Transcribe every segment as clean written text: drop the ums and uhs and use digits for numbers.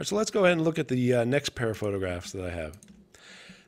right, so let's go ahead and look at the next pair of photographs that I have.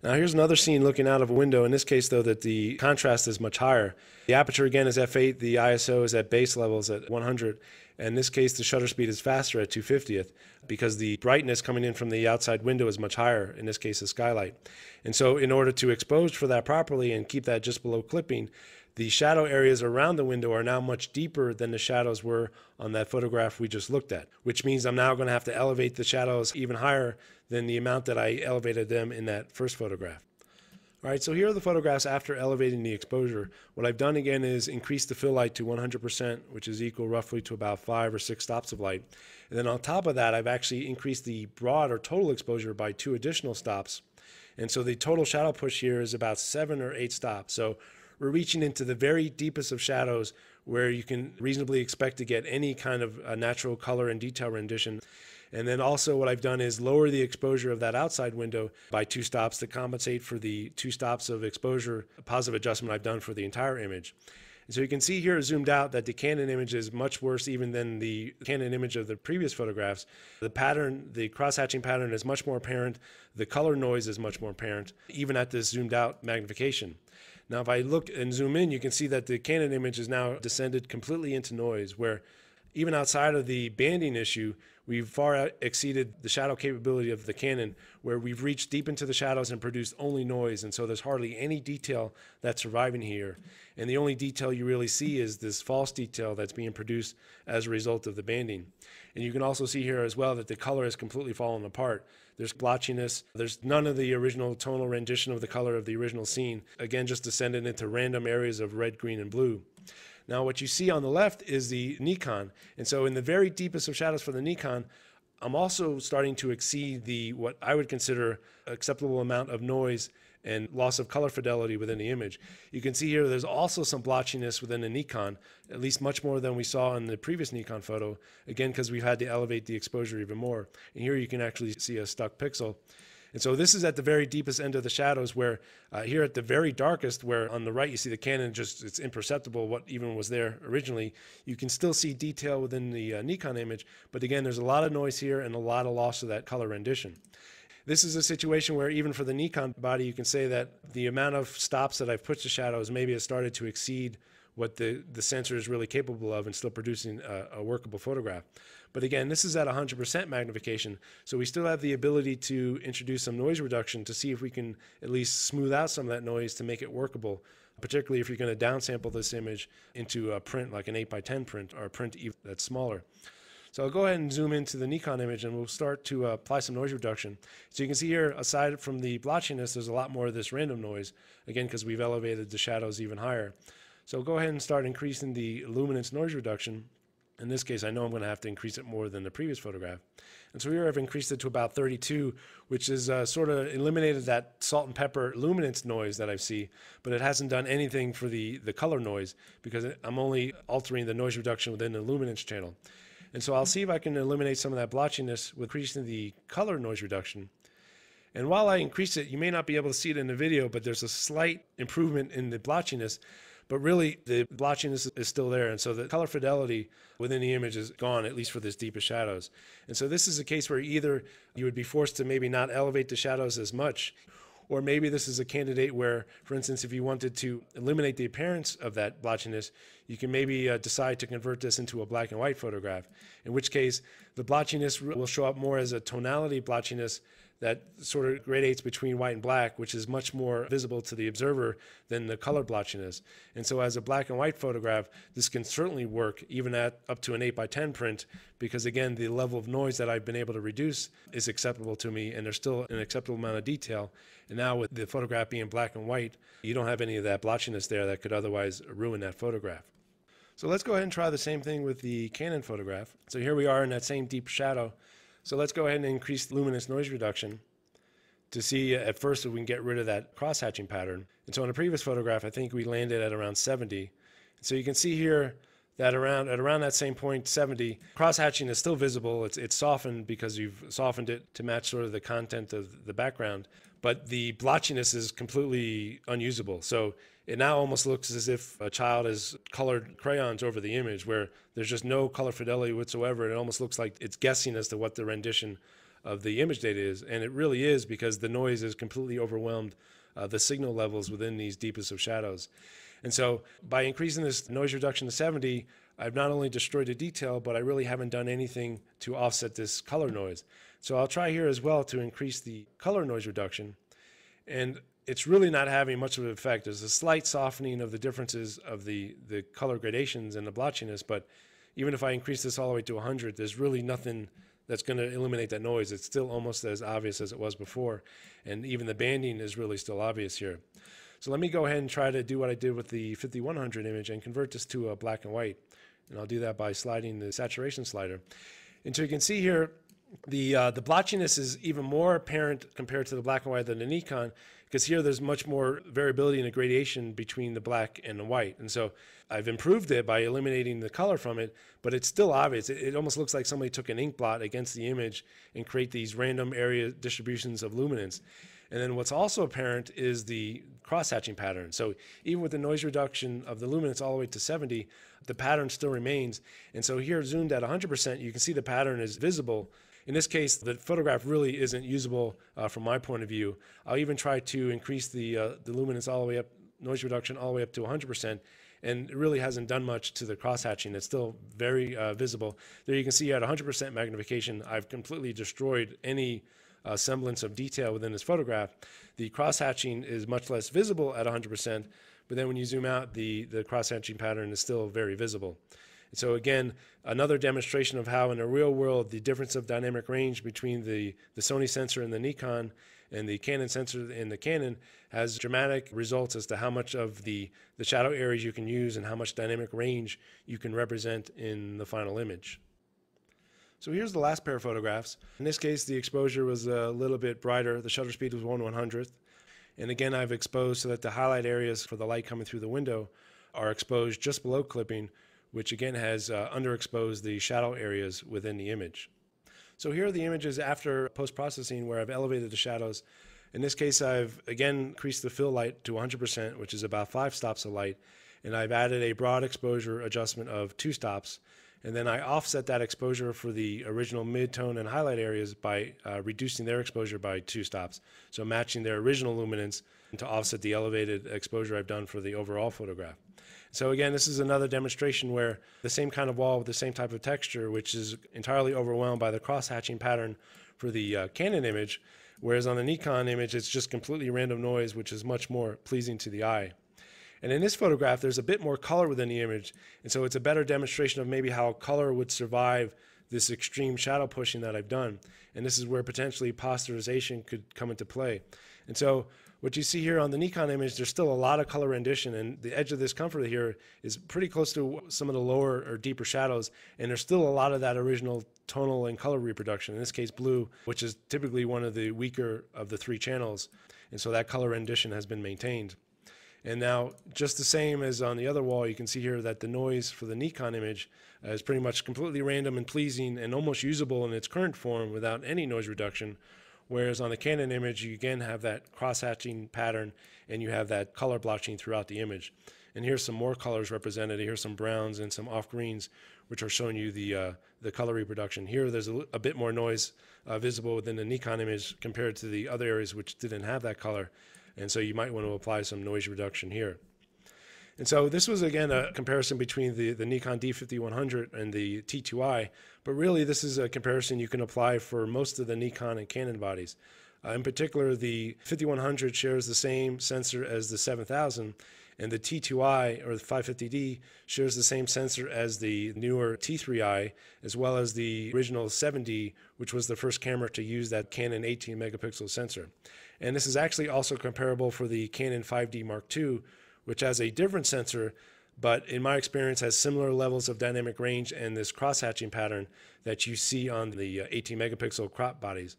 Now here's another scene looking out of a window. In this case, though, that the contrast is much higher. The aperture again is f8, the ISO is at base levels at 100. And in this case, the shutter speed is faster at 2/50th because the brightness coming in from the outside window is much higher, in this case, the skylight. And so in order to expose for that properly and keep that just below clipping, the shadow areas around the window are now much deeper than the shadows were on that photograph we just looked at, which means I'm now going to have to elevate the shadows even higher than the amount that I elevated them in that first photograph. All right, so here are the photographs after elevating the exposure. What I've done again is increase the fill light to 100%, which is equal roughly to about 5 or 6 stops of light. And then on top of that, I've actually increased the broad or total exposure by 2 additional stops. And so the total shadow push here is about 7 or 8 stops. So we're reaching into the very deepest of shadows where you can reasonably expect to get any kind of natural color and detail rendition. And then also what I've done is lower the exposure of that outside window by 2 stops to compensate for the 2 stops of exposure positive adjustment I've done for the entire image. And so you can see here zoomed out that the Canon image is much worse even than the Canon image of the previous photographs. The pattern, the cross-hatching pattern is much more apparent. The color noise is much more apparent, even at this zoomed out magnification. Now, if I look and zoom in, you can see that the Canon image is now descended completely into noise, where even outside of the banding issue, we've far exceeded the shadow capability of the Canon, where we've reached deep into the shadows and produced only noise. And so there's hardly any detail that's surviving here. And the only detail you really see is this false detail that's being produced as a result of the banding. And you can also see here as well that the color has completely fallen apart. There's blotchiness. There's none of the original tonal rendition of the color of the original scene. Again, just descended into random areas of red, green, and blue. Now, what you see on the left is the Nikon. And so in the very deepest of shadows for the Nikon, I'm also starting to exceed the what I would consider acceptable amount of noise and loss of color fidelity within the image. You can see here there's also some blotchiness within the Nikon, at least much more than we saw in the previous Nikon photo, again because we've had to elevate the exposure even more. And here you can actually see a stuck pixel. And so this is at the very deepest end of the shadows, where here at the very darkest, where on the right you see the Canon, just it's imperceptible what even was there originally. You can still see detail within the Nikon image, but again, there's a lot of noise here and a lot of loss of that color rendition. This is a situation where even for the Nikon body, you can say that the amount of stops that I've put to shadows maybe has started to exceed what the sensor is really capable of and still producing a workable photograph. But again, this is at 100% magnification, so we still have the ability to introduce some noise reduction to see if we can at least smooth out some of that noise to make it workable, particularly if you're going to downsample this image into a print like an 8x10 print or a print that's smaller. So I'll go ahead and zoom into the Nikon image and we'll start to apply some noise reduction. So you can see here, aside from the blotchiness, there's a lot more of this random noise, again, because we've elevated the shadows even higher. So go ahead and start increasing the luminance noise reduction. In this case, I know I'm going to have to increase it more than the previous photograph. And so here I've increased it to about 32, which is sort of eliminated that salt and pepper luminance noise that I see, but it hasn't done anything for the color noise because I'm only altering the noise reduction within the luminance channel. And so I'll see if I can eliminate some of that blotchiness with increasing the color noise reduction. And while I increase it, you may not be able to see it in the video, but there's a slight improvement in the blotchiness. But really, the blotchiness is still there, and so the color fidelity within the image is gone, at least for this deepest shadows. And so this is a case where either you would be forced to maybe not elevate the shadows as much, or maybe this is a candidate where, for instance, if you wanted to eliminate the appearance of that blotchiness, you can maybe decide to convert this into a black and white photograph, in which case the blotchiness will show up more as a tonality blotchiness that sort of gradates between white and black, which is much more visible to the observer than the color blotchiness. And so as a black and white photograph, this can certainly work even at up to an 8x10 print, because again, the level of noise that I've been able to reduce is acceptable to me, and there's still an acceptable amount of detail. And now with the photograph being black and white, you don't have any of that blotchiness there that could otherwise ruin that photograph. So let's go ahead and try the same thing with the Canon photograph. So here we are in that same deep shadow. So let's go ahead and increase luminous noise reduction to see at first if we can get rid of that cross-hatching pattern. And so in the previous photograph, I think we landed at around 70. So you can see here that around that same point, 70, cross-hatching is still visible. It's softened because you've softened it to match sort of the content of the background, but the blotchiness is completely unusable. So it now almost looks as if a child has colored crayons over the image, where there's just no color fidelity whatsoever. It almost looks like it's guessing as to what the rendition of the image data is, and it really is, because the noise has completely overwhelmed the signal levels within these deepest of shadows. And so by increasing this noise reduction to 70, I've not only destroyed the detail, but I really haven't done anything to offset this color noise. So I'll try here as well to increase the color noise reduction. And it's really not having much of an effect. There's a slight softening of the differences of the color gradations and the blotchiness, but even if I increase this all the way to 100, there's really nothing that's going to eliminate that noise. It's still almost as obvious as it was before, and even the banding is really still obvious here. So let me go ahead and try to do what I did with the 5100 image and convert this to a black and white. And I'll do that by sliding the saturation slider. And so you can see here, the blotchiness is even more apparent compared to the black and white than the Nikon, because here there's much more variability in the gradation between the black and the white. And so I've improved it by eliminating the color from it, but it's still obvious. It almost looks like somebody took an ink blot against the image and create these random area distributions of luminance. And then what's also apparent is the cross-hatching pattern. So even with the noise reduction of the luminance all the way to 70, the pattern still remains. And so here, zoomed at 100%, you can see the pattern is visible. In this case, the photograph really isn't usable from my point of view. I'll even try to increase the luminance all the way up, noise reduction all the way up to 100%, and it really hasn't done much to the cross-hatching. It's still very visible. There you can see at 100% magnification, I've completely destroyed any semblance of detail within this photograph. The cross-hatching is much less visible at 100%, but then when you zoom out, the cross-hatching pattern is still very visible. So again, another demonstration of how in the real world the difference of dynamic range between the Sony sensor and the Nikon and the Canon sensor and the Canon has dramatic results as to how much of the shadow areas you can use and how much dynamic range you can represent in the final image. So here's the last pair of photographs. In this case, the exposure was a little bit brighter. The shutter speed was 1/100th. And again, I've exposed so that the highlight areas for the light coming through the window are exposed just below clipping, which again has underexposed the shadow areas within the image. So here are the images after post-processing where I've elevated the shadows. In this case, I've again increased the fill light to 100%, which is about 5 stops of light, and I've added a broad exposure adjustment of 2 stops. And then I offset that exposure for the original mid-tone and highlight areas by reducing their exposure by 2 stops. So matching their original luminance to offset the elevated exposure I've done for the overall photograph. So again, this is another demonstration where the same kind of wall with the same type of texture, which is entirely overwhelmed by the cross-hatching pattern for the Canon image, whereas on the Nikon image, it's just completely random noise, which is much more pleasing to the eye. And in this photograph, there's a bit more color within the image, and so it's a better demonstration of maybe how color would survive this extreme shadow pushing that I've done. And this is where potentially posterization could come into play. And so what you see here on the Nikon image, there's still a lot of color rendition, and the edge of this comfort here is pretty close to some of the lower or deeper shadows, and there's still a lot of that original tonal and color reproduction, in this case blue, which is typically one of the weaker of the 3 channels, and so that color rendition has been maintained. And now, just the same as on the other wall, you can see here that the noise for the Nikon image is pretty much completely random and pleasing and almost usable in its current form without any noise reduction. Whereas on the Canon image, you again have that cross-hatching pattern and you have that color blotching throughout the image. And here's some more colors represented. Here's some browns and some off-greens, which are showing you the color reproduction. Here, there's a bit more noise visible within the Nikon image compared to the other areas which didn't have that color. And so you might want to apply some noise reduction here. And so this was, again, a comparison between the Nikon D5100 and the T2i, but really this is a comparison you can apply for most of the Nikon and Canon bodies. In particular, the 5100 shares the same sensor as the 7000, and the T2i, or the 550D, shares the same sensor as the newer T3i, as well as the original 7D, which was the first camera to use that Canon 18 megapixel sensor. And this is actually also comparable for the Canon 5D Mark II, which has a different sensor, but in my experience has similar levels of dynamic range and this cross-hatching pattern that you see on the 18 megapixel crop bodies.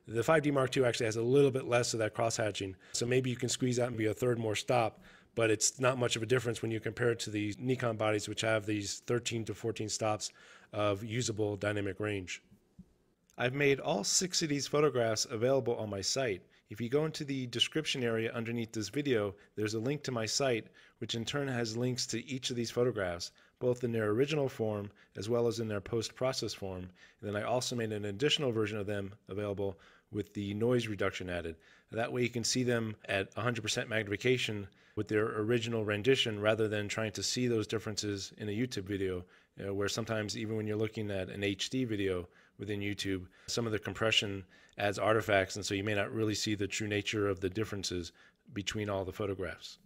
The 5D Mark II actually has a little bit less of that cross-hatching, so maybe you can squeeze out maybe a third more stop, but it's not much of a difference when you compare it to the Nikon bodies, which have these 13 to 14 stops of usable dynamic range. I've made all 6 of these photographs available on my site. If you go into the description area underneath this video, there's a link to my site, which in turn has links to each of these photographs. both in their original form as well as in their post-process form. And then I also made an additional version of them available with the noise reduction added. That way you can see them at 100% magnification with their original rendition rather than trying to see those differences in a YouTube video, where sometimes even when you're looking at an HD video within YouTube, some of the compression adds artifacts, and so you may not really see the true nature of the differences between all the photographs.